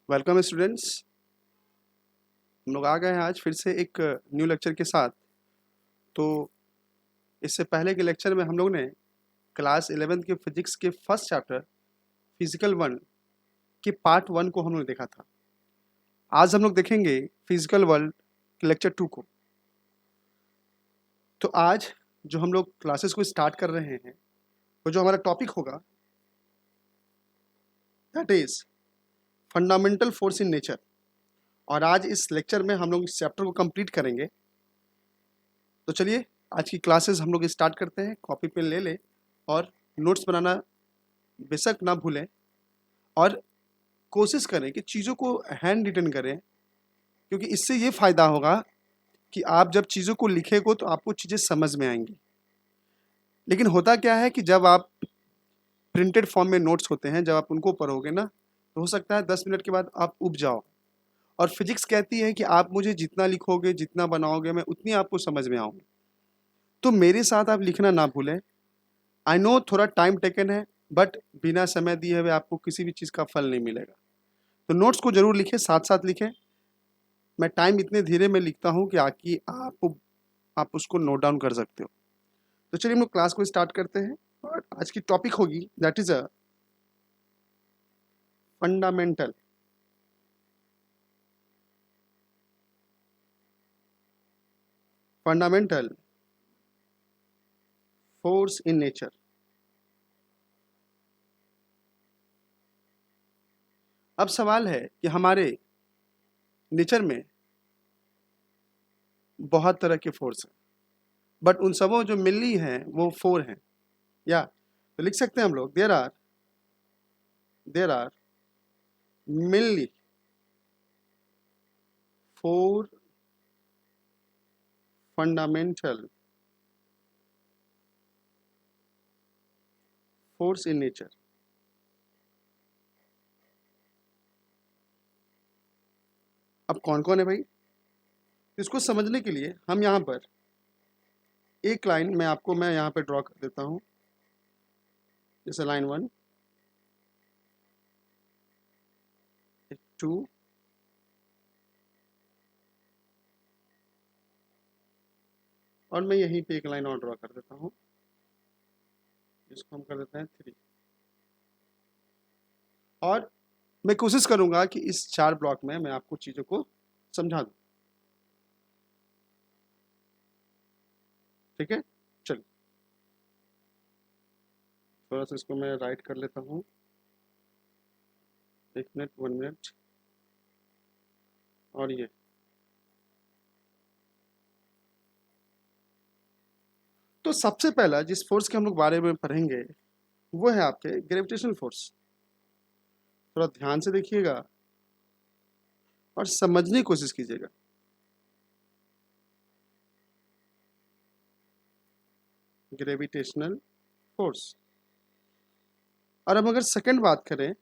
Welcome students. हम लोग आ गए हैं आज फिर से एक न्यू लेक्चर के साथ। तो इससे पहले के लेक्चर में हम लोग ने क्लास 11th के फिजिक्स के फर्स्ट चैप्टर फिजिकल वन के पार्ट वन को हम लोग देखा था। आज हम लोग देखेंगे फिजिकल वर्ल्ड के लेक्चर टू को। तो आज जो हम लोग क्लासेस को स्टार्ट कर रहे हैं वो जो हमारा टॉपिक होगा that is fundamental forces in nature. और आज इस लेक्चर में हम लोग इस चैप्टर को कंप्लीट करेंगे। तो चलिए आज की क्लासेस हम लोग स्टार्ट करते हैं। कॉपी पेन ले लें और नोट्स बनाना बेशक ना भूलें और कोशिश करें कि चीज़ों को हैंड रिटन करें, क्योंकि इससे ये फ़ायदा होगा कि आप जब चीज़ों को लिखेंगे तो आपको चीज़ें समझ में आएंगी। लेकिन होता क्या है कि जब आप प्रिंटेड फॉर्म में नोट्स होते हैं, जब आप उनको पढ़ोगे ना तो हो सकता है 10 मिनट के बाद आप उब जाओ। और फिजिक्स कहती है कि आप मुझे जितना लिखोगे, जितना बनाओगे, मैं उतनी आपको समझ में आऊँगी। तो मेरे साथ आप लिखना ना भूलें। आई नो थोड़ा टाइम टेकन है, बट बिना समय दिए हुए आपको किसी भी चीज़ का फल नहीं मिलेगा। तो नोट्स को जरूर लिखें, साथ साथ लिखें। मैं टाइम इतने धीरे में लिखता हूँ कि आकि आप उसको नोट डाउन कर सकते हो। तो चलिए हम लोग क्लास को स्टार्ट करते हैं और आज की टॉपिक होगी that is a fundamental fundamental forces in nature. अब सवाल है कि हमारे नेचर में बहुत तरह के फोर्स हैं, बट उन सबों जो मिलनी है वो फोर हैं। या तो लिख सकते हैं हम लोग there are mainly four fundamental forces in nature. अब कौन कौन है भाई? इसको समझने के लिए हम यहाँ पर एक लाइन मैं यहाँ पे ड्रॉ कर देता हूँ। जैसे लाइन 1, 2, और मैं यहीं पे एक लाइन और ड्रॉ कर देता हूँ, जिसको हम कर देते हैं 3। और मैं कोशिश करूंगा कि इस 4 ब्लॉक में मैं आपको चीज़ों को समझा दूं। ठीक है, चलिए थोड़ा सा इसको मैं राइट कर लेता हूँ। 1 मिनट, 1 मिनट। और ये तो सबसे पहला जिस फोर्स के हम लोग बारे में पढ़ेंगे वो है आपके ग्रेविटेशनल फोर्स। थोड़ा ध्यान से देखिएगा और समझने की कोशिश कीजिएगा। Gravitational force. और अब अगर सेकंड बात करें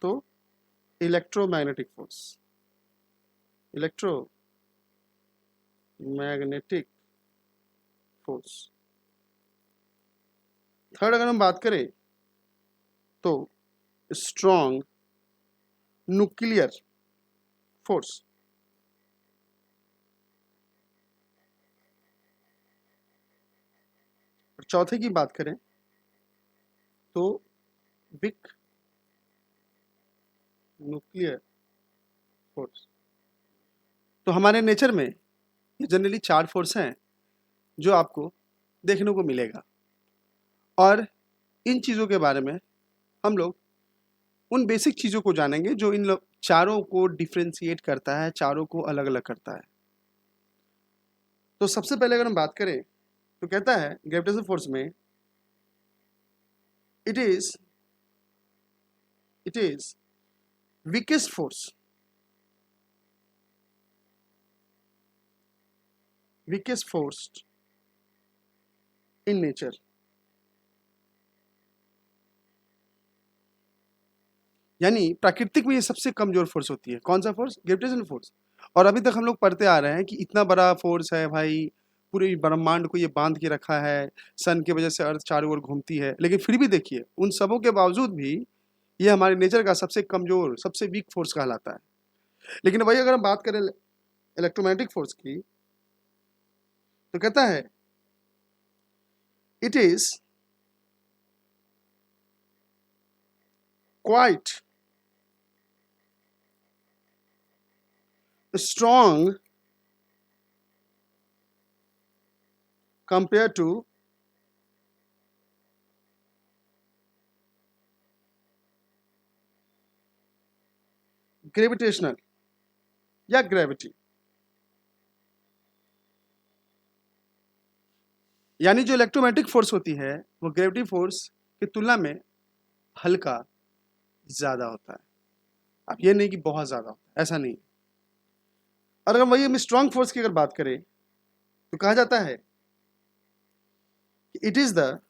तो electromagnetic force. Electromagnetic force. Third अगर हम बात करें तो स्ट्रॉन्ग न्यूक्लियर फोर्स। और चौथे की बात करें तो वीक न्यूक्लियर फोर्स। तो हमारे नेचर में ये जनरली 4 फोर्स हैं जो आपको देखने को मिलेगा। और इन चीज़ों के बारे में हम लोग उन बेसिक चीज़ों को जानेंगे जो इन चारों को डिफ्रेंशिएट करता है, चारों को अलग अलग करता है। तो सबसे पहले अगर हम बात करें तो कहता है ग्रेविटेशनल फोर्स में it is weakest force. Weakest force in nature. यानी प्राकृतिक में ये सबसे कमजोर फोर्स होती है। कौन सा फोर्स? Gravitational force. और अभी तक हम लोग पढ़ते आ रहे हैं कि इतना बड़ा फोर्स है भाई, पूरे ब्रह्मांड को ये बांध के रखा है, सन की वजह से अर्थ चारों ओर घूमती है। लेकिन फिर भी देखिए उन सबों के बावजूद भी ये हमारे नेचर का सबसे कमजोर, सबसे वीक फोर्स कहलाता है। लेकिन वही अगर हम बात करें इलेक्ट्रोमैग्नेटिक फोर्स की, तो कहता है it is quite strong compare to gravitational या ग्रेविटी। यानी जो इलेक्ट्रोमैग्नेटिक फोर्स होती है वो ग्रेविटी फोर्स की तुलना में हल्का ज्यादा होता है। अब ये नहीं कि बहुत ज्यादा होता है, ऐसा नहीं। और अगर वही हम स्ट्रॉन्ग फोर्स की अगर बात करें तो कहा जाता है कि इट इज द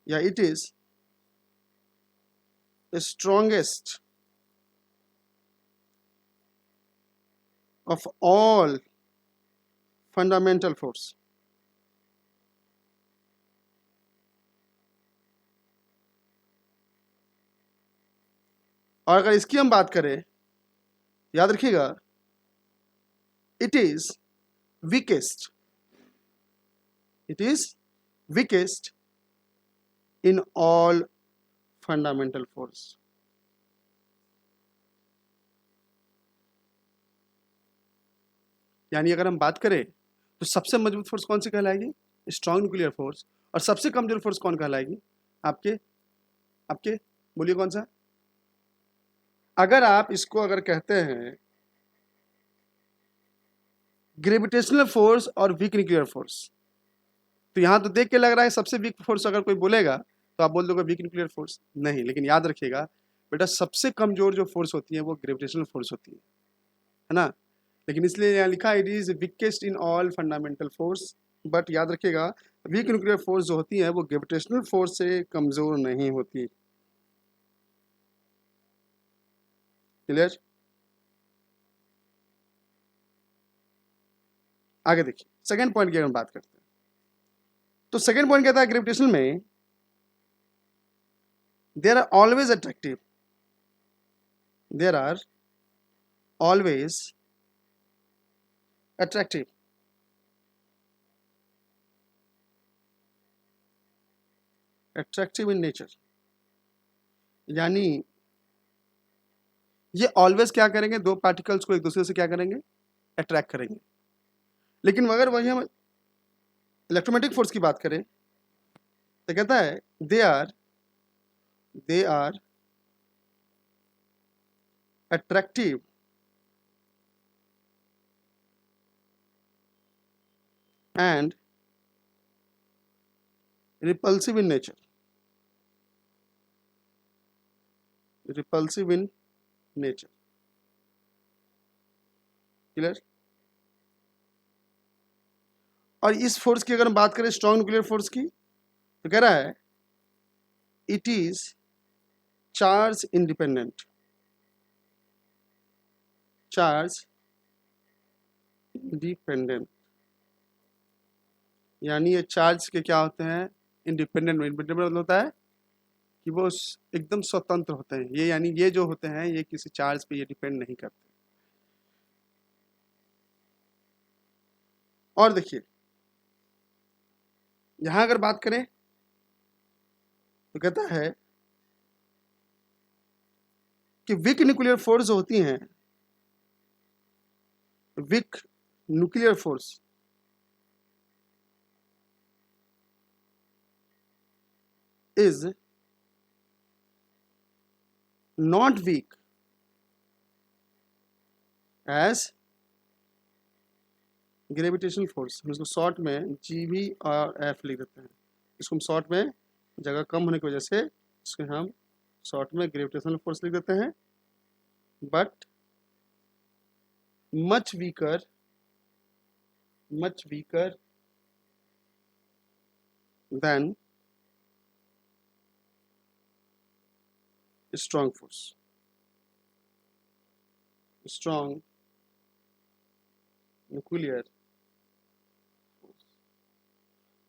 या it is the strongest of all fundamental force. और अगर इसकी हम बात करें, याद रखिएगा, it is weakest, it is weakest in all fundamental force. यानी अगर हम बात करें तो सबसे मजबूत फोर्स कौन सी कहलाएगी? Strong nuclear force. और सबसे कमजोर फोर्स कौन कहलाएगी? आपके आपके बोलिए कौन सा? अगर आप इसको अगर कहते हैं ग्रेविटेशनल फोर्स और वीक न्यूक्लियर फोर्स, तो यहां तो देख के लग रहा है सबसे वीक फोर्स अगर कोई बोलेगा तो आप बोल दोगे वीक न्यूक्लियर फोर्स। नहीं, लेकिन याद रखिएगा बेटा, सबसे कमजोर जो फोर्स होती है वो ग्रेविटेशनल फोर्स होती है ना। लेकिन इसलिए यहाँ लिखा it is weakest in all fundamental force. But याद रखिएगा वीक न्यूक्लियर फोर्स जो होती है वो ग्रेविटेशनल फोर्स से कमजोर नहीं होती। क्लियर? आगे देखिए सेकेंड पॉइंट की अगर हम बात करते हैं तो सेकेंड पॉइंट कहता है ग्रेविटेशन में there are always attractive, there are always attractive attractive in nature. यानी ये ऑलवेज क्या करेंगे? दो पार्टिकल्स को एक दूसरे से क्या करेंगे? अट्रैक्ट करेंगे। लेकिन अगर वही हम इलेक्ट्रोमैग्नेटिक फोर्स की बात करें तो कहता है they are attractive and repulsive in nature, repulsive in nature. Clear? और इस फोर्स की अगर हम बात करें स्ट्रॉन्ग न्यूक्लियर फोर्स की तो कह रहा है it is charge independent, charge independent. यानी ये चार्ज के क्या होते हैं? इंडिपेंडेंट। इंडिपेंडेंट होता है कि वो एकदम स्वतंत्र होते हैं ये, यानी ये जो होते हैं ये किसी चार्ज पे ये डिपेंड नहीं करते। और देखिए यहां अगर बात करें तो कहता है कि वीक न्यूक्लियर फोर्स जो होती हैं, weak nuclear force is not weak as gravitational force. हम इसको शॉर्ट में जीवी और एफ लिख देते हैं। इसको हम शॉर्ट में जगह कम होने की वजह से इसको हम शॉर्ट में ग्रेविटेशनल फोर्स लिख देते हैं। But much weaker then strong force, strong nuclear force.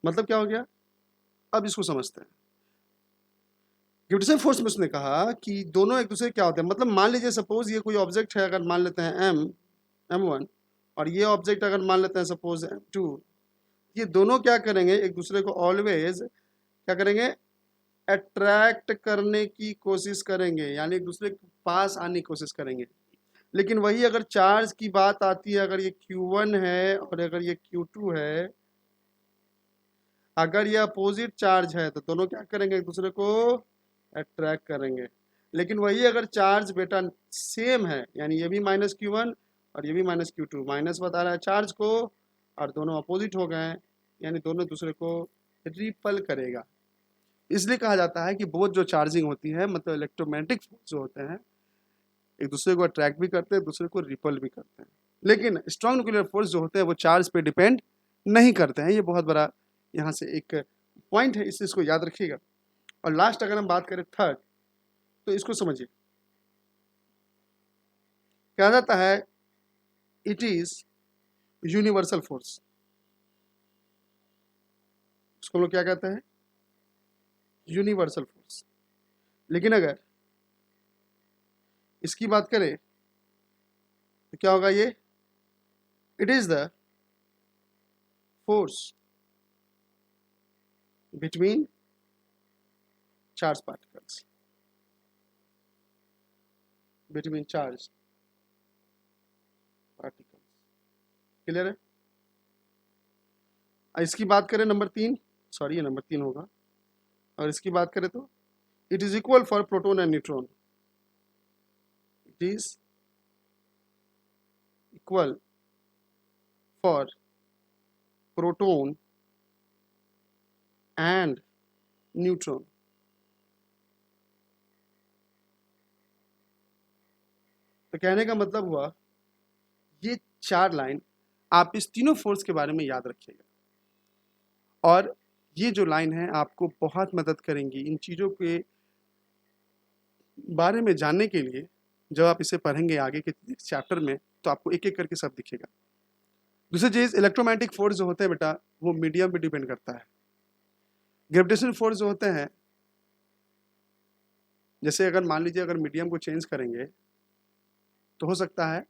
मतलब क्या हो गया? अब इसको समझते हैं। ग्रेविटेशन फोर्स में उसने कहा कि दोनों एक दूसरे क्या होते हैं, मतलब मान लीजिए सपोज ये कोई ऑब्जेक्ट है, अगर मान लेते हैं m1, और ये ऑब्जेक्ट अगर मान लेते हैं सपोज m2, ये दोनों क्या करेंगे, एक दूसरे को ऑलवेज क्या करेंगे, अट्रैक्ट करने की कोशिश करेंगे, यानी एक दूसरे के पास आने की कोशिश करेंगे। लेकिन वही अगर चार्ज की बात आती है, अगर ये Q1 है और अगर ये Q2 है, अगर ये अपोजिट चार्ज है तो दोनों क्या करेंगे, एक दूसरे को अट्रैक्ट करेंगे। लेकिन वही अगर चार्ज बेटा सेम है, यानी ये भी -Q1 और ये भी -Q2, माइनस बता रहा है चार्ज को, और दोनों अपोजिट हो गए हैं, यानी दोनों दूसरे को रिपल करेगा। इसलिए कहा जाता है कि बोथ जो चार्जिंग होती है, मतलब इलेक्ट्रोमैग्नेटिक फोर्स जो होते हैं, एक दूसरे को अट्रैक्ट भी करते हैं, दूसरे को रिपल भी करते हैं। लेकिन स्ट्रॉन्ग न्यूक्लियर फोर्स जो होते हैं वो चार्ज पे डिपेंड नहीं करते हैं। ये बहुत बड़ा यहाँ से एक पॉइंट है, इस चीज़ को याद रखिएगा। और लास्ट अगर हम बात करें थर्ड, तो इसको समझिए, कहा जाता है इट इज यूनिवर्सल फोर्स। उसको हम लोग क्या कहते हैं, यूनिवर्सल फोर्स। लेकिन अगर इसकी बात करें तो क्या होगा, ये it is the force between charge particles, between charge particles. Clear है। इसकी बात करें नंबर 3, सॉरी ये नंबर 3 होगा, और इसकी बात करें तो it is equal for proton and neutron, it is equal for proton and neutron. तो कहने का मतलब हुआ, ये 4 लाइन आप इस तीनों फोर्स के बारे में याद रखिएगा, और ये जो लाइन है आपको बहुत मदद करेंगी इन चीज़ों के बारे में जानने के लिए। जब आप इसे पढ़ेंगे आगे के चैप्टर में तो आपको एक एक करके सब दिखेगा। दूसरी चीज़, इलेक्ट्रोमैग्नेटिक फोर्स जो होते हैं बेटा, वो मीडियम पे डिपेंड करता है। ग्रेविटेशनल फोर्स जो होते हैं, जैसे अगर मान लीजिए अगर मीडियम को चेंज करेंगे तो हो सकता है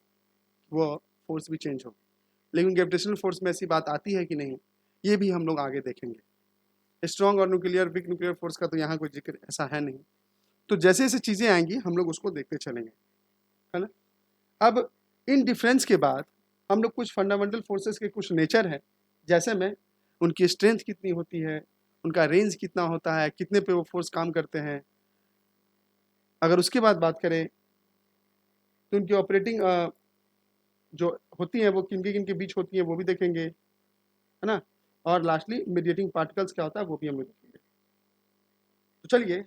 वो फोर्स भी चेंज हो, लेकिन ग्रेविटेशनल फोर्स में ऐसी बात आती है कि नहीं, ये भी हम लोग आगे देखेंगे। स्ट्रॉन्ग और न्यूक्लियर, वीक न्यूक्लियर फोर्स का तो यहाँ कोई जिक्र ऐसा है नहीं। तो जैसे जैसे चीज़ें आएंगी हम लोग उसको देखते चलेंगे, है ना। अब इन डिफरेंस के बाद हम लोग कुछ फंडामेंटल फोर्सेस के कुछ नेचर है, जैसे में उनकी स्ट्रेंथ कितनी होती है, उनका रेंज कितना होता है, कितने पे वो फोर्स काम करते हैं। अगर उसके बाद बात करें तो उनकी ऑपरेटिंग जो होती हैं वो किन के बीच होती हैं वो भी देखेंगे, है ना। और लास्टली मीडिएटिंग पार्टिकल्स क्या होता है वो भी हम लोग देखेंगे। तो चलिए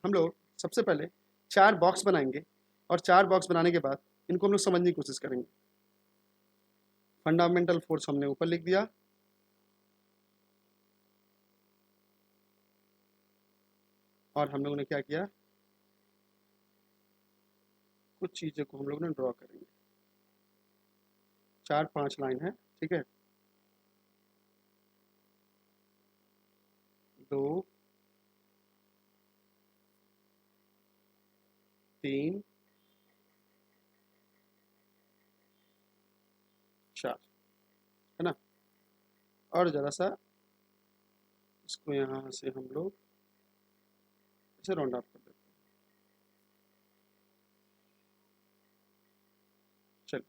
हम लोग सबसे पहले 4 बॉक्स बनाएंगे, और 4 बॉक्स बनाने के बाद इनको हम लोग समझने की कोशिश करेंगे। फंडामेंटल फोर्स हमने ऊपर लिख दिया, और हम लोगों ने क्या किया, कुछ चीज़ों को हम लोग ने ड्रॉ करेंगे। 4-5 लाइन है, ठीक है। 2 3 4, है ना। और ज़रा सा इसको यहाँ से हम लोग इसे राउंड ऑफ कर देते हैं। चलिए,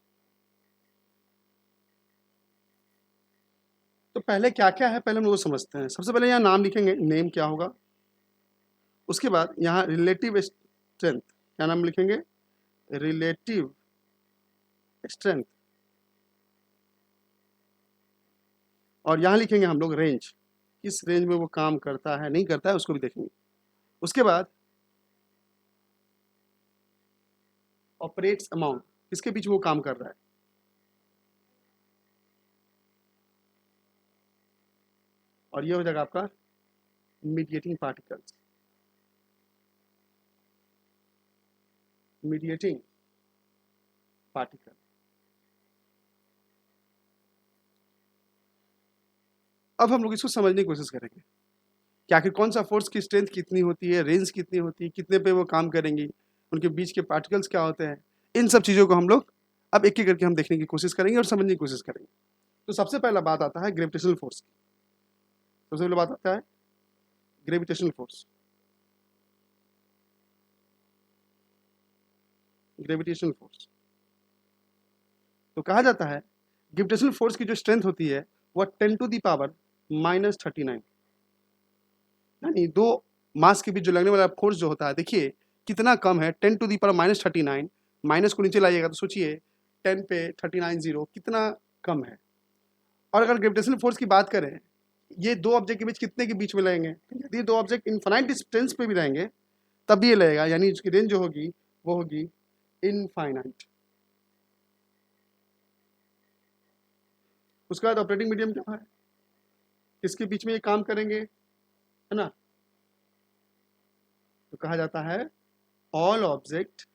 तो पहले क्या क्या है, पहले हम लोग समझते हैं। सबसे पहले यहाँ नाम लिखेंगे, नेम क्या होगा। उसके बाद यहाँ रिलेटिव स्ट्रेंथ, क्या नाम लिखेंगे, रिलेटिव स्ट्रेंथ। और यहाँ लिखेंगे हम लोग रेंज, किस रेंज में वो काम करता है नहीं करता है उसको भी देखेंगे। उसके बाद ऑपरेट्स अमाउंट, किसके बीच वो काम कर रहा है। और ये हो जाएगा आपका मीडिएटिंग पार्टिकल्स, मीडिएटिंग पार्टिकल। अब हम लोग इसको समझने की कोशिश करेंगे कि आखिर कौन सा फोर्स की स्ट्रेंथ कितनी होती है, रेंज कितनी होती है, कितने पे वो काम करेंगी, उनके बीच के पार्टिकल्स क्या होते हैं, इन सब चीज़ों को हम लोग अब एक एक करके हम देखने की कोशिश करेंगे और समझने की कोशिश करेंगे। तो सबसे पहला बात आता है ग्रेविटेशनल फोर्स की। सबसे पहले बात आता है ग्रेविटेशनल फोर्स। ग्रेविटेशनल फोर्स तो कहा जाता है ग्रेविटेशनल फोर्स की जो स्ट्रेंथ होती है वह 10⁻⁻39, यानी दो मास के बीच जो लगने वाला फोर्स जो होता है, देखिए कितना कम है। 10⁻⁻39 माइनस को नीचे लाइएगा तो सोचिए 10 पे 39 जीरो कितना कम है। और अगर ग्रेविटेशनल फोर्स की बात करें, ये दो ऑब्जेक्ट के बीच कितने के बीच में लगेंगे, यदि दो ऑब्जेक्ट इनफाइनाइट डिस्टेंस पे भी रहेंगे तब भी ये लगेगा, यानी उसकी रेंज जो होगी वो होगी इनफाइनाइट। उसके बाद ऑपरेटिंग मीडियम क्या है, किसके बीच में ये काम करेंगे, है ना। तो कहा जाता है all object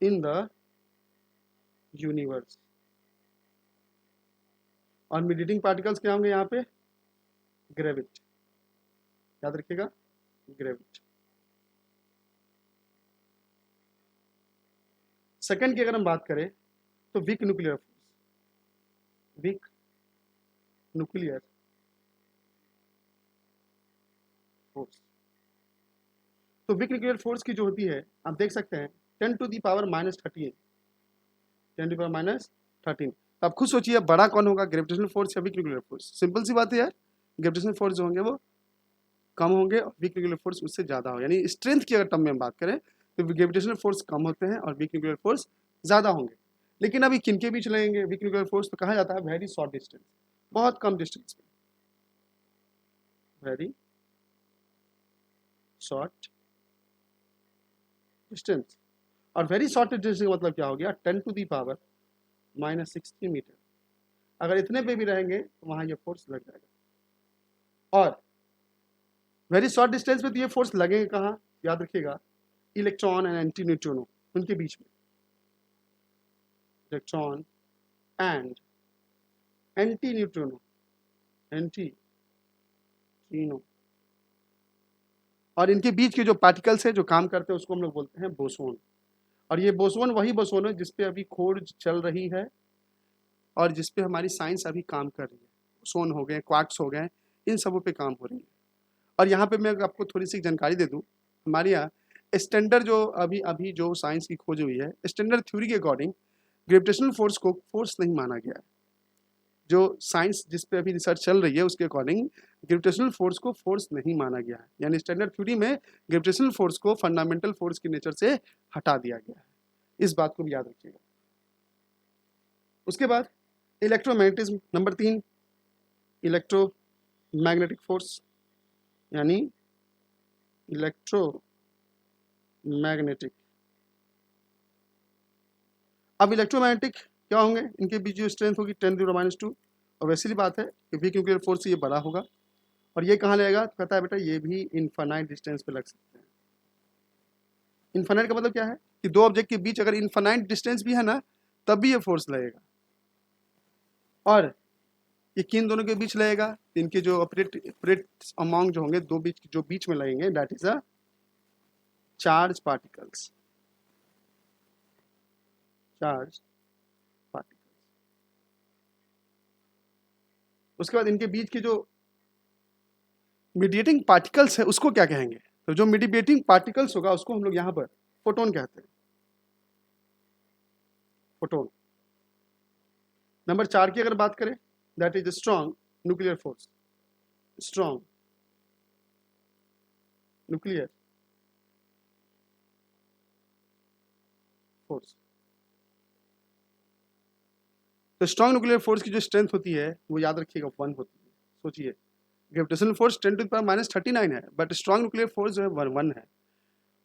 in the universe. और मीडिएटिंग पार्टिकल्स क्या होंगे यहाँ पे, ग्रेविट, याद रखिएगा ग्रेविट। सेकंड की अगर हम बात करें तो वीक न्यूक्लियर फोर्स। तो वीक न्यूक्लियर फोर्स की जो होती है आप देख सकते हैं 10⁻⁻13, 10⁻⁻13। तो आप खुद सोचिए अब बड़ा कौन होगा, ग्रेविटेशनल फोर्स या वीक न्यूक्लियर फोर्स। सिंपल सी बात है यार, ग्रेविटेशनल फोर्स जो होंगे वो कम होंगे और वीक न्यूक्लियर फोर्स उससे ज़्यादा हो। यानी स्ट्रेंथ की अगर टर्म में हम बात करें तो ग्रेविटेशनल फोर्स कम होते हैं और वीक न्यूक्लियर फोर्स ज़्यादा होंगे। लेकिन अभी किन के बीच लगेंगे वीक न्यूक्लियर फोर्स, तो कहा जाता है वेरी शॉर्ट डिस्टेंस, बहुत कम डिस्टेंस में, वेरी शॉर्ट डिस्टेंस। और वेरी शॉर्ट डिस्टेंस का मतलब क्या हो गया, 10⁻⁻16 मीटर। अगर इतने पे भी रहेंगे तो वहां ये फोर्स लग जाएगा। और वेरी शॉर्ट डिस्टेंस पे तो ये फोर्स लगेंगे कहाँ, याद रखिएगा इलेक्ट्रॉन एंड एंटी न्यूट्रिनो, उनके बीच में, इलेक्ट्रॉन एंड एंटी न्यूट्रिनो, और इनके बीच के जो पार्टिकल्स है जो काम करते हैं उसको हम लोग बोलते हैं बोसोन। और ये बोसोन वही बोसोन है जिसपे अभी खोज चल रही है और जिसपे हमारी साइंस अभी काम कर रही है। बोसोन हो गए, क्वार्क्स हो गए, इन सबों पे काम हो रही है। और यहाँ पे मैं आपको थोड़ी सी जानकारी दे दूँ, हमारे यहाँ स्टैंडर्ड जो अभी जो साइंस की खोज हुई है, स्टैंडर्ड थ्योरी के अकॉर्डिंग ग्रेविटेशनल फोर्स को फोर्स नहीं माना गया है। जो साइंस जिस पे अभी रिसर्च चल रही है उसके अकॉर्डिंग ग्रेविटेशनल फोर्स को फोर्स नहीं माना गया है। यानी स्टैंडर्ड थ्योरी में ग्रेविटेशनल फोर्स को फंडामेंटल फोर्स के नेचर से हटा दिया गया है। इस बात को भी याद रखिएगा। उसके बाद इलेक्ट्रोमैग्नेटिज्म, नंबर 3 इलेक्ट्रोमैग्नेटिक फोर्स, यानी इलेक्ट्रोमैग्नेटिक। अब इलेक्ट्रोमैग्नेटिक क्या होंगे, इनके बीच जो स्ट्रेंथ होगी 10⁻⁻²। और वैसी ही बात है कि वीक न्यूक्लियर फोर्स से ये बड़ा होगा। और ये कहाँ लगेगा, तो कहता है बेटा ये भी इनफाइनाइट डिस्टेंस पे लग सकते हैं। इनफाइनाइट का मतलब क्या है कि दो ऑब्जेक्ट के बीच अगर इनफाइनाइट डिस्टेंस भी है ना तब भी ये फोर्स लगेगा। और ये किन दोनों के बीच लगेगा, इनके जो ऑपरेट अमाउंट जो होंगे दो बीच में लगेंगे, that is a charge particles, charge particles. उसके बाद इनके बीच के जो मीडिएटिंग पार्टिकल्स है उसको क्या कहेंगे, तो जो मीडिएटिंग पार्टिकल्स होगा उसको हम लोग यहाँ पर फोटोन कहते हैं, फोटोन। नंबर 4 की अगर बात करें, that is strong nuclear force, strong nuclear force. तो स्ट्रॉन्ग न्यूक्लियर फोर्स की जो स्ट्रेंथ होती है वो याद रखिएगा 1 होती है। सोचिए ग्रेविटेशनल फोर्स 10⁻⁻39 है बट स्ट्रॉन्ग न्यूक्लियर फोर्स जो है 1 है।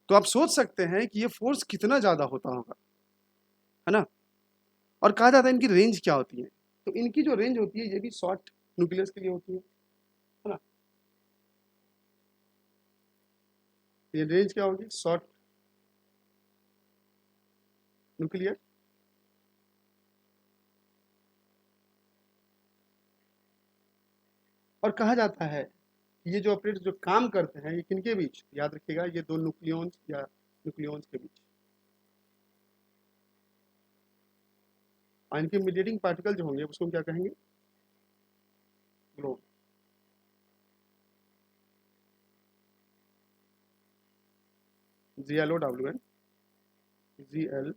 तो आप सोच सकते हैं कि ये फोर्स कितना ज्यादा होता होगा, है ना। और कहा जाता है इनकी रेंज क्या होती है, तो इनकी जो रेंज होती है ये भी शॉर्ट न्यूक्लियस के लिए होती है ना। ये रेंज क्या होगी, शॉर्ट न्यूक्लियर और कहा जाता है कि ये जो ऑपरेटर्स जो काम करते हैं ये किनके बीच, याद रखिएगा, ये दो न्यूक्लियॉन्स या न्यूक्लियॉन्स के बीच। और इनके मीडिएटिंग पार्टिकल जो होंगे उसको हम क्या कहेंगे, ग्लोन। GLOWN, GL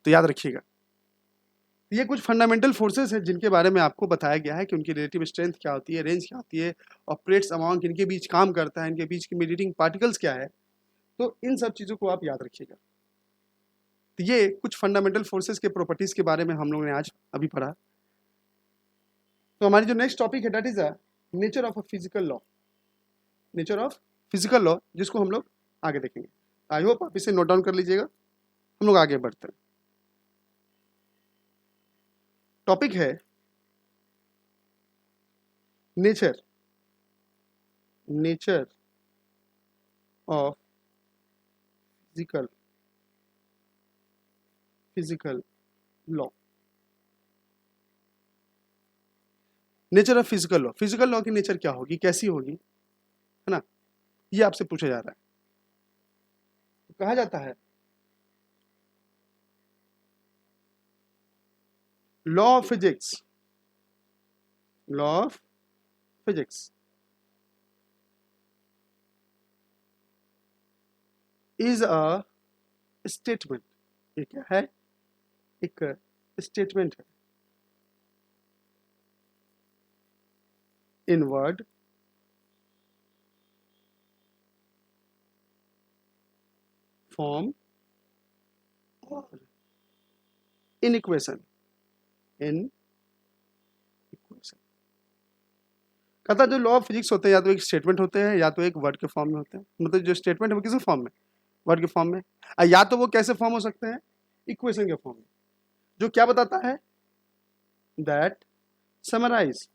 तो याद रखिएगा ये कुछ फंडामेंटल फोर्सेस हैं जिनके बारे में आपको बताया गया है कि उनकी रिलेटिव स्ट्रेंथ क्या होती है, रेंज क्या होती है, ऑपरेट्स अमॉन्ग इनके बीच काम करता है, इनके बीच की मीडिएटिंग पार्टिकल्स क्या है। तो इन सब चीज़ों को आप याद रखिएगा। तो ये कुछ फंडामेंटल फोर्सेस के प्रॉपर्टीज के बारे में हम लोगों ने आज अभी पढ़ा। तो हमारी जो नेक्स्ट टॉपिक है that is a nature of a physical law, nature of physical law, जिसको हम लोग आगे देखेंगे। आई होप आप इसे नोट डाउन कर लीजिएगा। हम लोग आगे बढ़ते हैं। टॉपिक है nature, nature of physical law. Nature of physical law की नेचर क्या होगी, कैसी होगी, है ना, ये आपसे पूछा जा रहा है। तो कहा जाता है law of physics, law of physics is a statement. ये क्या है, एक स्टेटमेंट है इन वर्ड फॉर्म और इन इक्वेशन, इन इक्वेशन। कहता जो लॉ ऑफ फिजिक्स होते हैं या तो एक स्टेटमेंट होते हैं या तो एक वर्ड के फॉर्म में होते हैं। मतलब जो स्टेटमेंट है वो किस फॉर्म में, वर्ड के फॉर्म में, या तो वो कैसे फॉर्म हो सकते हैं, इक्वेशन के फॉर्म में, जो क्या बताता है, that summarise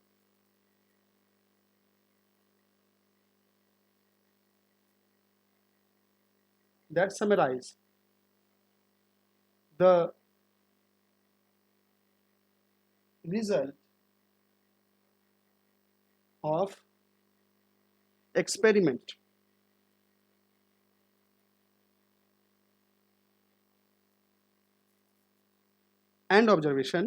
the result of experiment and observation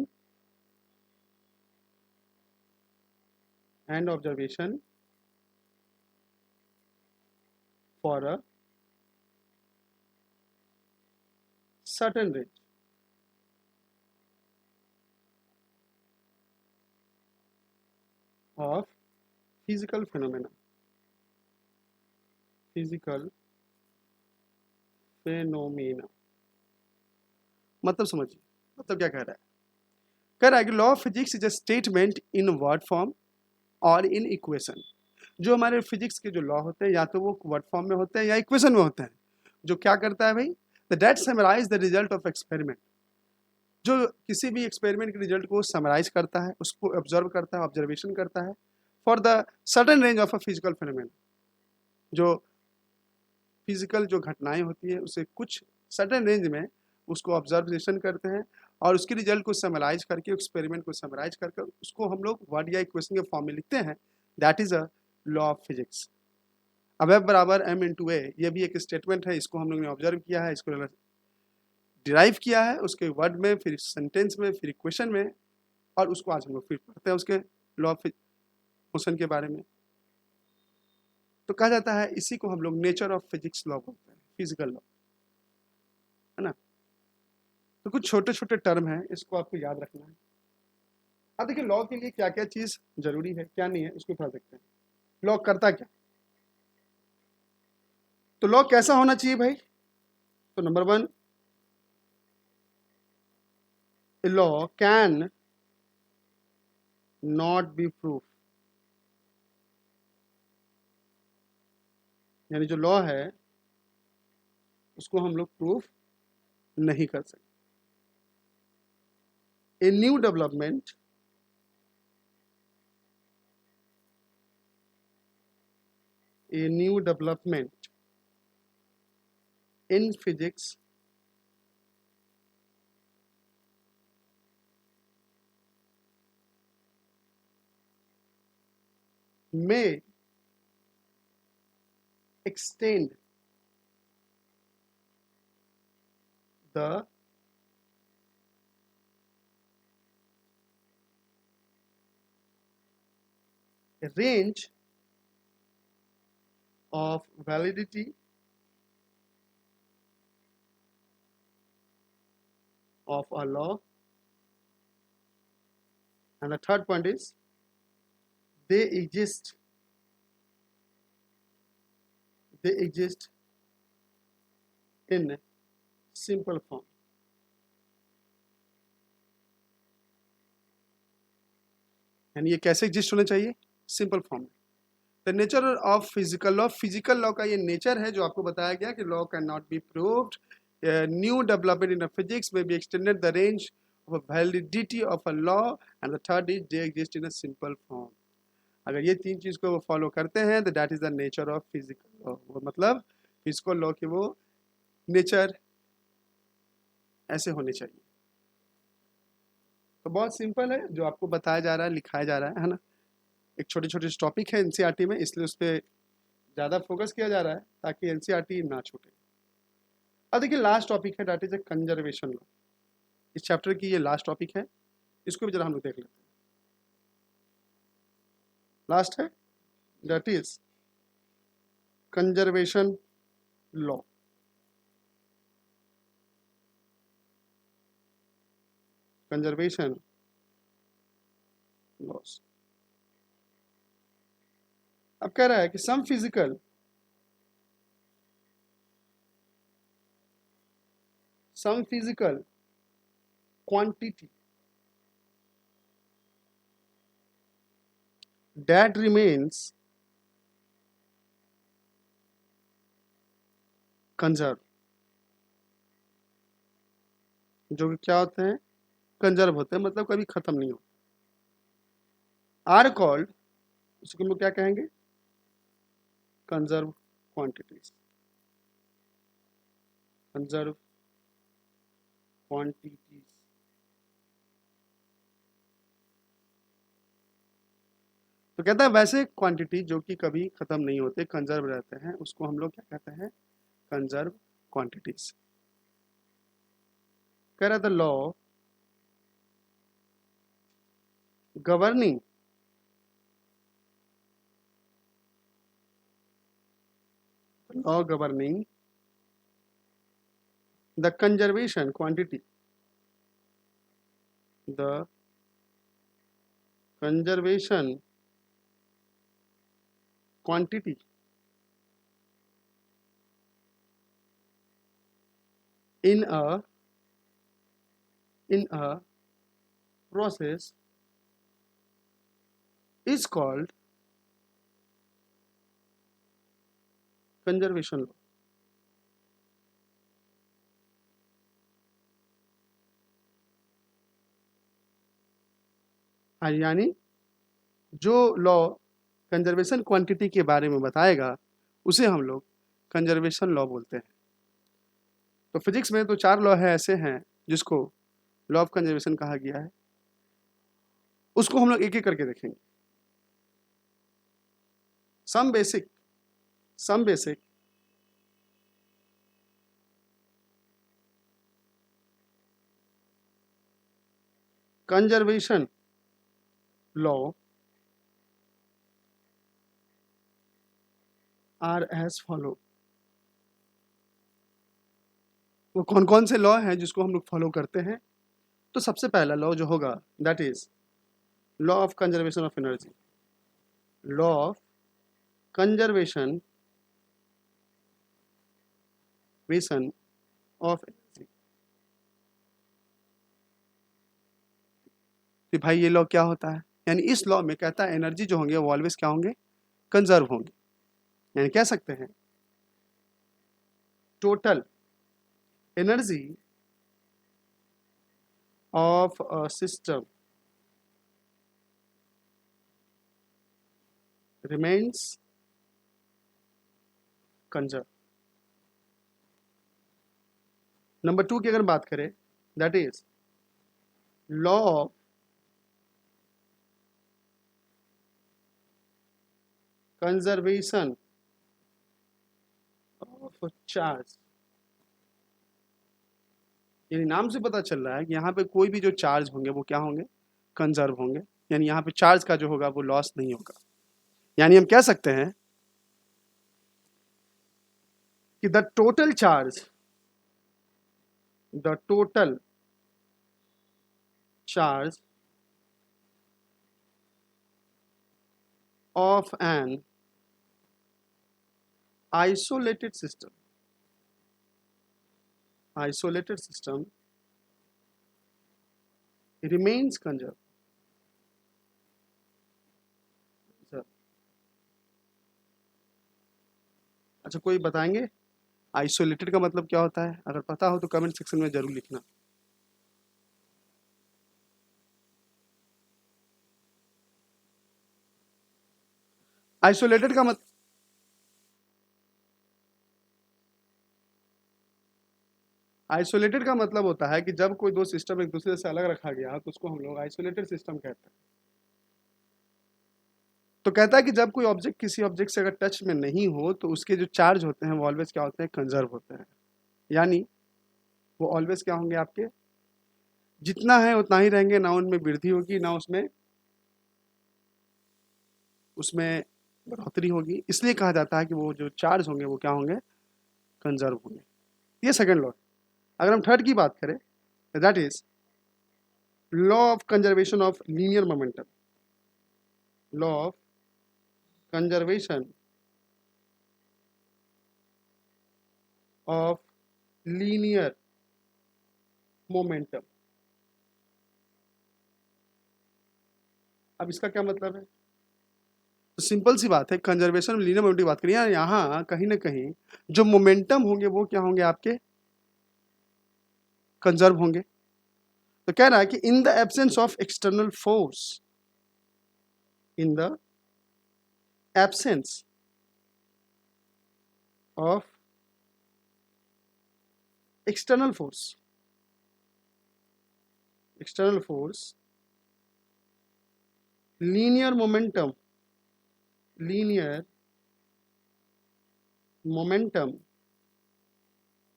for a certain range of physical phenomena, मतलब समझिए, मतलब क्या कह रहा है, कह रहा है कि law of physics is a statement in word form और इन इक्वेशन। जो हमारे फिजिक्स के जो लॉ होते हैं या तो वो वर्ड फॉर्म में होते हैं या इक्वेशन में होते हैं, जो क्या करता है भाई, that summarise the result of experiment. जो किसी भी एक्सपेरिमेंट के रिजल्ट को समराइज करता है, उसको ऑब्जर्व करता है, ऑब्जर्वेशन करता है for the certain range of a physical phenomena. जो फिजिकल जो घटनाएं होती है उसे कुछ सर्टेन रेंज में उसको ऑब्जर्वेशन करते हैं और उसके रिजल्ट को समराइज करके, एक्सपेरिमेंट को समराइज करके उसको हम लोग वर्ड या इक्वेशन के फॉर्म में लिखते हैं। That is a law of physics. अब F बराबर m इंटू ए, ये भी एक स्टेटमेंट है, इसको हम लोग ने ऑब्जर्व किया है, इसको डिराइव किया है, उसके वर्ड में, फिर सेंटेंस में, फिर इक्वेशन में, और उसको आज हम लोग फिर पढ़ते हैं उसके लॉ ऑफ मोशन के बारे में। तो कहा जाता है इसी को हम लोग नेचर ऑफ फिजिक्स लॉ बोलते हैं, फिजिकल लॉ, है ना। तो कुछ छोटे छोटे टर्म हैं, इसको आपको याद रखना है। अब देखिए लॉ के लिए क्या क्या चीज जरूरी है, क्या नहीं है, इसको पढ़ सकते हैं। लॉ करता क्या, तो लॉ कैसा होना चाहिए भाई, तो number 1, a law can not be proof, यानी जो लॉ है उसको हम लोग प्रूफ नहीं कर सकते। A new development in physics may extend the range of validity of a law, and the third point is they exist in simple form. यानी ये कैसे एग्जिस्ट होने चाहिए? सिंपल फॉर्म में. The nature of physical law का ये nature है जो आपको बताया गया कि law can not be proved. New development in physics में be extended the range of validity of a law, and the third is they exist in a simple form. अगर ये तीन चीज को वो फॉलो करते हैं तो that is the nature of physical law. वो मतलब फिजिकल लॉ के वो नेचर ऐसे होने चाहिए. तो बहुत सिंपल है जो आपको बताया जा रहा है, लिखाया जा रहा है ना. एक छोटे छोटे टॉपिक है एनसीईआरटी में, इसलिए उस पर ज़्यादा फोकस किया जा रहा है ताकि एनसीईआरटी ना छूटे. अब देखिए लास्ट टॉपिक है that is a conservation law. इस चैप्टर की ये लास्ट टॉपिक है, इसको भी जरा हम लोग देख लेते हैं. लास्ट है that is conservation law. Conservation laws. अब कह रहा है कि some physical quantity that remains conserved, जो कि क्या होते हैं? कंजर्व होते हैं, मतलब कभी खत्म नहीं होते. आर कॉल्ड, उसको हम लोग क्या कहेंगे? Conserve quantities. Conserve quantities. तो कहता है वैसे क्वांटिटी जो कि कभी खत्म नहीं होते, कंजर्व रहते हैं, उसको हम लोग क्या कहते हैं? Conserve quantities. कह रहा था law governing the conservation quantity, the conservation quantity in a process is called conservation law. यानी जो लॉ कंजर्वेशन क्वांटिटी के बारे में बताएगा उसे हम लोग कंजर्वेशन लॉ बोलते हैं. तो फिजिक्स में तो 4 लॉ है ऐसे हैं जिसको लॉ ऑफ कंजर्वेशन कहा गया है. उसको हम लोग एक एक करके देखेंगे. Some basic conservation law are as follow. वो कौन कौन से लॉ हैं जिसको हम लोग फॉलो करते हैं? तो सबसे पहला लॉ जो होगा that is law of conservation of energy. Law of conservation of energy. कि भाई ये लॉ क्या होता है? यानी इस लॉ में कहता है एनर्जी जो होंगे वो ऑलवेज क्या होंगे? कंजर्व होंगे. यानी कह सकते हैं total energy of a system remains conserved. Number 2 की अगर बात करें that is law of conservation of charge, यानी नाम से पता चल रहा है कि यहाँ पे कोई भी जो चार्ज होंगे वो क्या होंगे, कंजर्व होंगे, यानी यहाँ पे चार्ज का जो होगा वो लॉस नहीं होगा। यानी हम कह सकते हैं कि the total charge of an isolated system remains conserved। अच्छा, कोई बताएंगे आइसोलेटेड का मतलब क्या होता है? अगर पता हो तो कमेंट सेक्शन में जरूर लिखना। आइसोलेटेड का मतलब, आइसोलेटेड का मतलब होता है कि जब कोई दो सिस्टम एक दूसरे से अलग रखा गया तो उसको हम लोग आइसोलेटेड सिस्टम कहते हैं। तो कहता है कि जब कोई ऑब्जेक्ट किसी ऑब्जेक्ट से अगर टच में नहीं हो तो उसके जो चार्ज होते हैं वो ऑलवेज क्या होते हैं, कंजर्व होते हैं। यानी वो ऑलवेज क्या होंगे आपके, जितना है उतना ही रहेंगे, ना उनमें वृद्धि होगी ना उसमें उसमें बढ़ोतरी होगी। इसलिए कहा जाता है कि वो जो चार्ज होंगे वो क्या होंगे, कंजर्व होंगे। ये सेकंड लॉ। अगर हम थर्ड की बात करें, that is law of conservation of linear momentum. Law of conservation of linear momentum. अब इसका क्या मतलब है? तो सिंपल सी बात है, कंजर्वेशन ऑफ लीनियर मोमेंटम की बात करिए, यहाँ कहीं ना कहीं जो मोमेंटम होंगे वो क्या होंगे आपके, कंजर्व होंगे। तो कह रहा है कि in the absence of external force, in the absence of external force linear momentum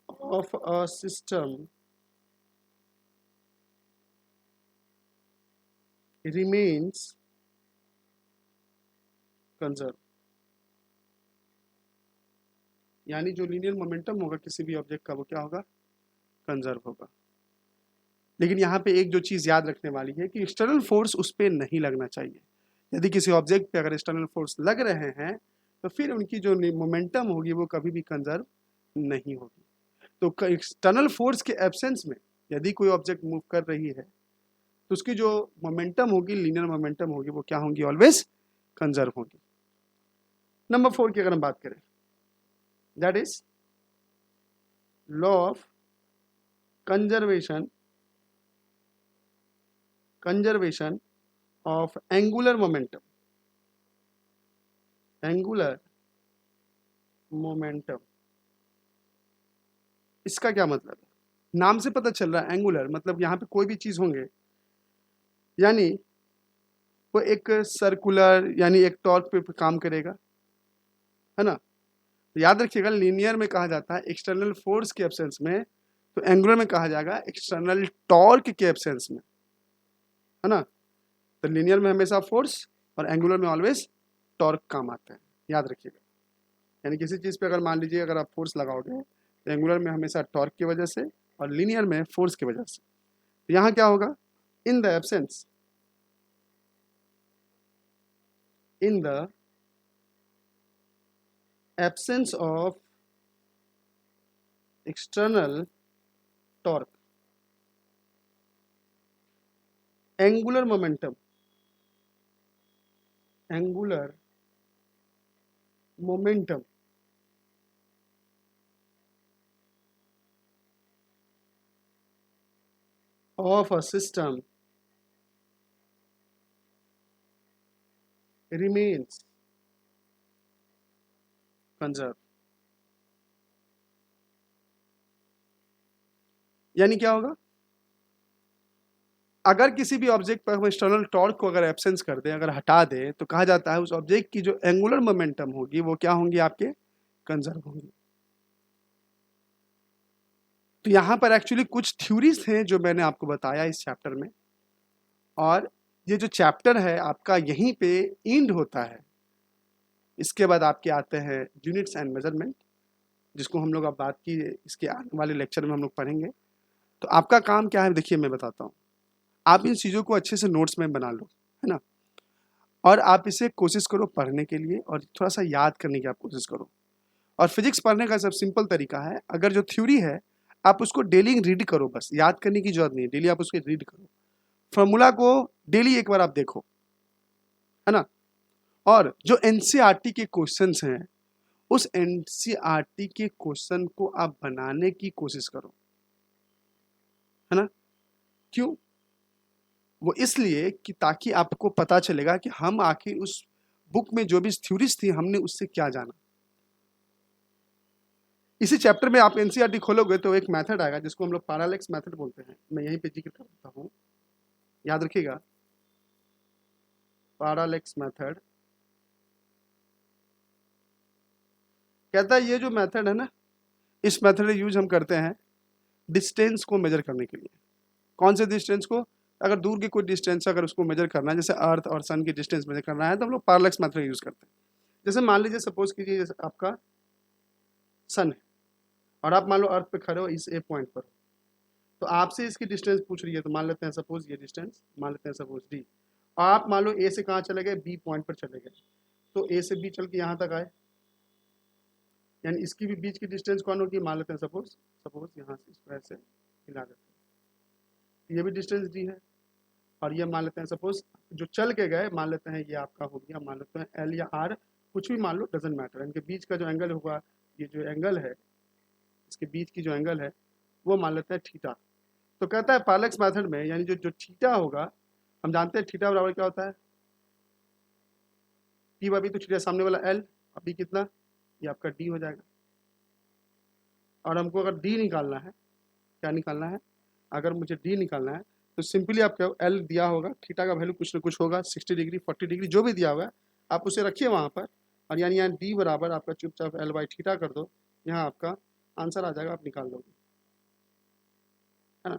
of a system remains conserved। यानी जो लीनियर मोमेंटम होगा किसी भी ऑब्जेक्ट का वो क्या होगा, कंजर्व होगा। लेकिन यहाँ पे एक जो चीज याद रखने वाली है कि एक्सटर्नल फोर्स उस पर नहीं लगना चाहिए। यदि किसी ऑब्जेक्ट पे अगर एक्सटर्नल फोर्स लग रहे हैं तो फिर उनकी जो मोमेंटम होगी वो कभी भी कंजर्व नहीं होगी। तो एक्सटर्नल फोर्स के एब्सेंस में यदि कोई ऑब्जेक्ट मूव कर रही है तो उसकी जो मोमेंटम होगी, लीनियर मोमेंटम होगी, वो क्या होंगी, ऑलवेज कंजर्व होगी। नंबर 4 की अगर हम बात करें, that is law of conservation of angular momentum. इसका क्या मतलब है? नाम से पता चल रहा है एंगुलर मतलब यहाँ पे कोई भी चीज होंगे, यानी वो एक सर्कुलर यानी एक टॉर्क पे काम करेगा, है ना। तो याद रखिएगा, लीनियर में कहा जाता है एक्सटर्नल फोर्स के एब्सेंस में, तो एंगुलर में कहा जाएगा एक्सटर्नल टॉर्क के एब्सेंस में, है ना। तो लीनियर में हमेशा फोर्स और एंगुलर में ऑलवेज टॉर्क काम आता है, याद रखिएगा। यानी किसी चीज पे अगर मान लीजिए अगर आप फोर्स लगाओगे तो एंगुलर में हमेशा टॉर्क की वजह से और लीनियर में फोर्स की वजह से। तो यहाँ क्या होगा, in the absence of external torque, angular momentum of a system remains conserved। यानी क्या होगा, अगर किसी भी ऑब्जेक्ट पर हम एक्सटर्नल टॉर्क को अगर एब्सेंस कर दें, अगर हटा दें, तो कहा जाता है उस ऑब्जेक्ट की जो एंगुलर मोमेंटम होगी वो क्या होंगी, आपके कंजर्व होंगी। तो यहाँ पर एक्चुअली कुछ थ्योरीज हैं जो मैंने आपको बताया इस चैप्टर में, और ये जो चैप्टर है आपका यहीं पे एंड होता है। इसके बाद आपके आते हैं यूनिट्स एंड मेजरमेंट, जिसको हम लोग अब बात की इसके आने वाले लेक्चर में हम लोग पढ़ेंगे। तो आपका काम क्या है, देखिए मैं बताता हूँ। आप इन चीज़ों को अच्छे से नोट्स में बना लो, है ना, और आप इसे कोशिश करो पढ़ने के लिए, और थोड़ा सा याद करने की आप कोशिश करो। और फिजिक्स पढ़ने का सब सिंपल तरीका है, अगर जो थ्योरी है आप उसको डेली रीड करो, बस याद करने की जरूरत नहीं है, डेली आप उसको रीड करो, फॉर्मूला को डेली एक बार आप देखो, है ना। और जो एनसीईआरटी के क्वेश्चंस हैं, उस एनसीईआरटी के क्वेश्चन को आप बनाने की कोशिश करो, है ना। क्यों? वो इसलिए कि ताकि आपको पता चलेगा कि हम आखिर उस बुक में जो भी थ्योरीज थी हमने उससे क्या जाना। इसी चैप्टर में आप एनसीईआरटी खोलोगे तो एक मेथड आएगा जिसको हम लोग पैरालेक्स मेथड बोलते हैं। मैं यहीं पे जिक्र करता हूँ, याद रखिएगा, पैरालेक्स मेथड कहता है ये जो मेथड है ना, इस मेथड का यूज हम करते हैं डिस्टेंस को मेजर करने के लिए। कौन से डिस्टेंस को? अगर दूर की कोई डिस्टेंस अगर उसको मेजर करना है, जैसे अर्थ और सन की डिस्टेंस मेजर करना है, तो हम लोग पैरालेक्स मेथड यूज करते हैं। जैसे मान लीजिए, सपोज कीजिए जैसे आपका सन है और आप मान लो अर्थ पे खड़े हो इस ए पॉइंट पर, तो आपसे इसकी डिस्टेंस पूछ रही है, तो मान लेते हैं सपोज ये डिस्टेंस मान लेते हैं सपोज डी, और आप मान लो ए से कहाँ चले गए, बी पॉइंट पर चले गए, तो ए से बी चल के यहाँ तक आए, यानी इसकी भी बीच की डिस्टेंस कौन होगी, मान लेते हैं सपोज यहाँ से इसको ऐसे हिला देते हैं, ये भी डिस्टेंस डी है। और ये मान लेते हैं सपोज जो चल के गए, मान लेते हैं ये आपका हो गया, मान लेते हैं एल या आर, कुछ भी मान लो, डजेंट मैटर, इनके बीच का जो एंगल होगा, ये जो एंगल है इसके बीच की जो एंगल है वो मान लेते हैं थीटा। तो कहता है पैरालेक्स मेथड में, यानी जो जो थीटा होगा, हम जानते हैं थीटा बराबर क्या होता है, टी अभी तो थीटा सामने वाला एल, अभी कितना, ये आपका डी हो जाएगा। और हमको अगर डी निकालना है, क्या निकालना है, अगर मुझे डी निकालना है तो सिंपली आप क्या, एल दिया होगा, थीटा का वैल्यू कुछ ना कुछ होगा, 60 डिग्री 40 डिग्री जो भी दिया होगा आप उसे रखिए वहाँ पर, और यानी यहाँ डी बराबर आपका चुपचाप एल बाई थीटा कर दो, यहाँ आपका आंसर आ जाएगा, आप निकाल लोगे, है ना।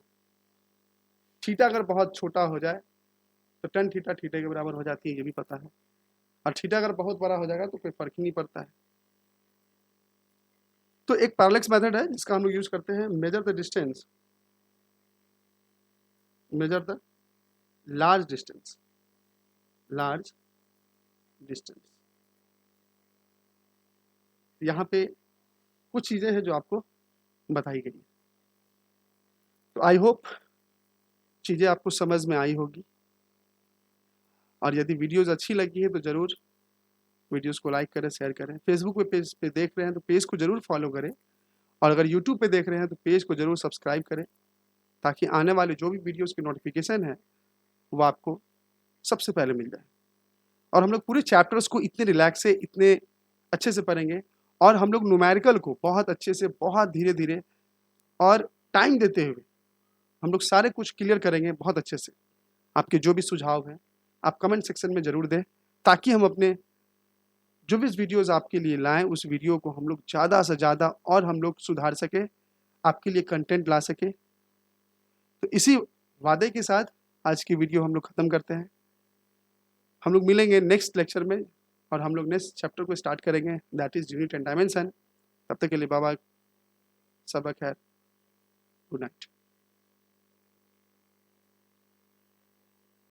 थीटा अगर बहुत छोटा हो जाए तो टेन थीटा थीटा के बराबर हो जाती है, ये भी पता है, और थीटा अगर बहुत बड़ा हो जाएगा तो कोई फर्क ही नहीं पड़ता है। तो एक पैरालेक्स मेथड है जिसका हम लोग यूज करते हैं, measure the distance, measure the large distance, large distance. यहाँ पे कुछ चीज़ें हैं जो आपको बताई गई है। तो आई होप चीज़ें आपको समझ में आई होगी, और यदि वीडियोस अच्छी लगी है तो ज़रूर वीडियोस को लाइक करें, शेयर करें। फेसबुक पे पेज पे देख रहे हैं तो पेज को ज़रूर फॉलो करें, और अगर यूट्यूब पे देख रहे हैं तो पेज को ज़रूर सब्सक्राइब करें, ताकि आने वाले जो भी वीडियोस की नोटिफिकेशन है वो आपको सबसे पहले मिल जाए। और हम लोग पूरे चैप्टर्स को इतने रिलैक्स से, इतने अच्छे से पढ़ेंगे, और हम लोग न्यूमेरिकल को बहुत अच्छे से, बहुत धीरे धीरे और टाइम देते हुए हम लोग सारे कुछ क्लियर करेंगे बहुत अच्छे से। आपके जो भी सुझाव हैं आप कमेंट सेक्शन में ज़रूर दें, ताकि हम अपने जो भी वीडियोस आपके लिए लाएं, उस वीडियो को हम लोग ज़्यादा से ज़्यादा और हम लोग सुधार सकें, आपके लिए कंटेंट ला सकें। तो इसी वादे के साथ आज की वीडियो हम लोग ख़त्म करते हैं। हम लोग मिलेंगे नेक्स्ट लेक्चर में, और हम लोग नेक्स्ट चैप्टर को स्टार्ट करेंगे, that is unit and dimension. तब तक के लिए बाबा, सबक है, गुड नाइट।